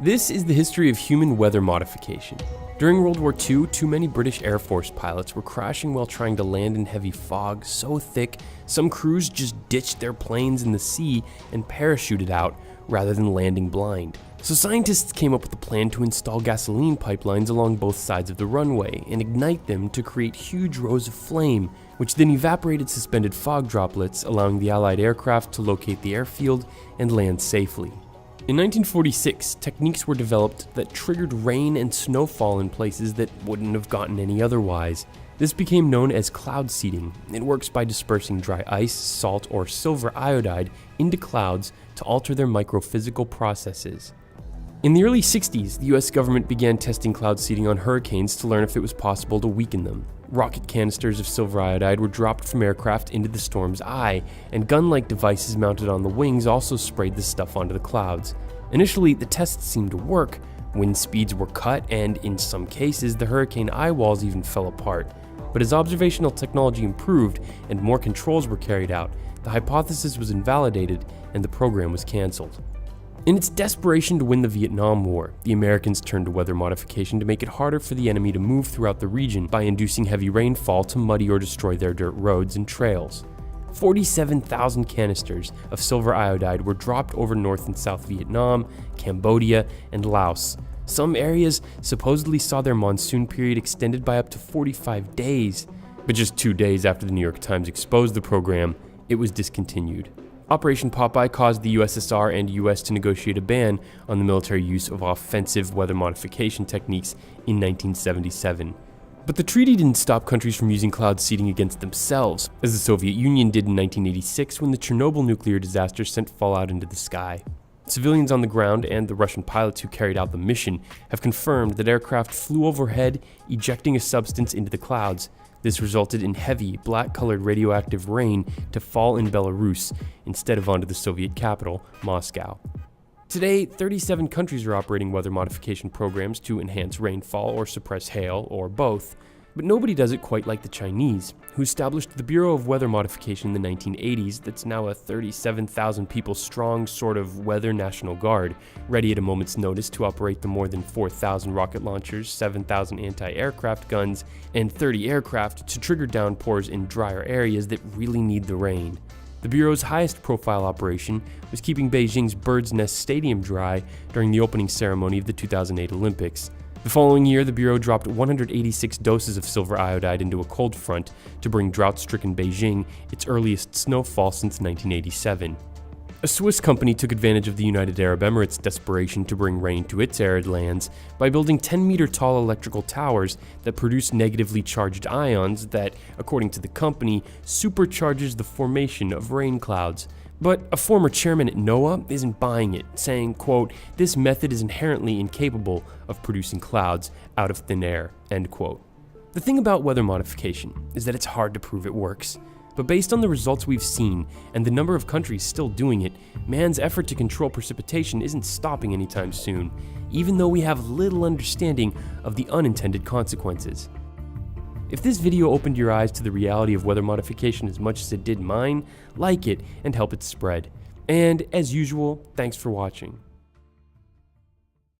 This is the history of human weather modification. During World War II, too many British Air Force pilots were crashing while trying to land in heavy fog so thick, some crews just ditched their planes in the sea and parachuted out rather than landing blind. So scientists came up with a plan to install gasoline pipelines along both sides of the runway and ignite them to create huge rows of flame, which then evaporated suspended fog droplets, allowing the Allied aircraft to locate the airfield and land safely. In 1946, techniques were developed that triggered rain and snowfall in places that wouldn't have gotten any otherwise. This became known as cloud seeding. It works by dispersing dry ice, salt, or silver iodide into clouds to alter their microphysical processes. In the early 60s, the US government began testing cloud seeding on hurricanes to learn if it was possible to weaken them. Rocket canisters of silver iodide were dropped from aircraft into the storm's eye, and gun-like devices mounted on the wings also sprayed the stuff onto the clouds. Initially, the tests seemed to work. Wind speeds were cut, and in some cases, the hurricane eye walls even fell apart. But as observational technology improved and more controls were carried out, the hypothesis was invalidated and the program was canceled. In its desperation to win the Vietnam War, the Americans turned to weather modification to make it harder for the enemy to move throughout the region by inducing heavy rainfall to muddy or destroy their dirt roads and trails. 47,000 canisters of silver iodide were dropped over North and South Vietnam, Cambodia, and Laos. Some areas supposedly saw their monsoon period extended by up to 45 days, but just 2 days after the New York Times exposed the program, it was discontinued. Operation Popeye caused the USSR and US to negotiate a ban on the military use of offensive weather modification techniques in 1977. But the treaty didn't stop countries from using cloud seeding against themselves, as the Soviet Union did in 1986 when the Chernobyl nuclear disaster sent fallout into the sky. Civilians on the ground and the Russian pilots who carried out the mission have confirmed that aircraft flew overhead, ejecting a substance into the clouds. This resulted in heavy, black-colored radioactive rain to fall in Belarus instead of onto the Soviet capital, Moscow. Today, 37 countries are operating weather modification programs to enhance rainfall or suppress hail, or both. But nobody does it quite like the Chinese, who established the Bureau of Weather Modification in the 1980s that's now a 37,000 people strong sort of weather national guard, ready at a moment's notice to operate the more than 4,000 rocket launchers, 7,000 anti-aircraft guns, and 30 aircraft to trigger downpours in drier areas that really need the rain. The Bureau's highest profile operation was keeping Beijing's Bird's Nest Stadium dry during the opening ceremony of the 2008 Olympics. The following year, the Bureau dropped 186 doses of silver iodide into a cold front to bring drought-stricken Beijing its earliest snowfall since 1987. A Swiss company took advantage of the United Arab Emirates' desperation to bring rain to its arid lands by building 10-meter-tall electrical towers that produce negatively charged ions that, according to the company, supercharges the formation of rain clouds. But a former chairman at NOAA isn't buying it, saying, quote, "This method is inherently incapable of producing clouds out of thin air," end quote. The thing about weather modification is that it's hard to prove it works. But based on the results we've seen and the number of countries still doing it, man's effort to control precipitation isn't stopping anytime soon, even though we have little understanding of the unintended consequences. If this video opened your eyes to the reality of weather modification as much as it did mine, like it and help it spread. And as usual, thanks for watching.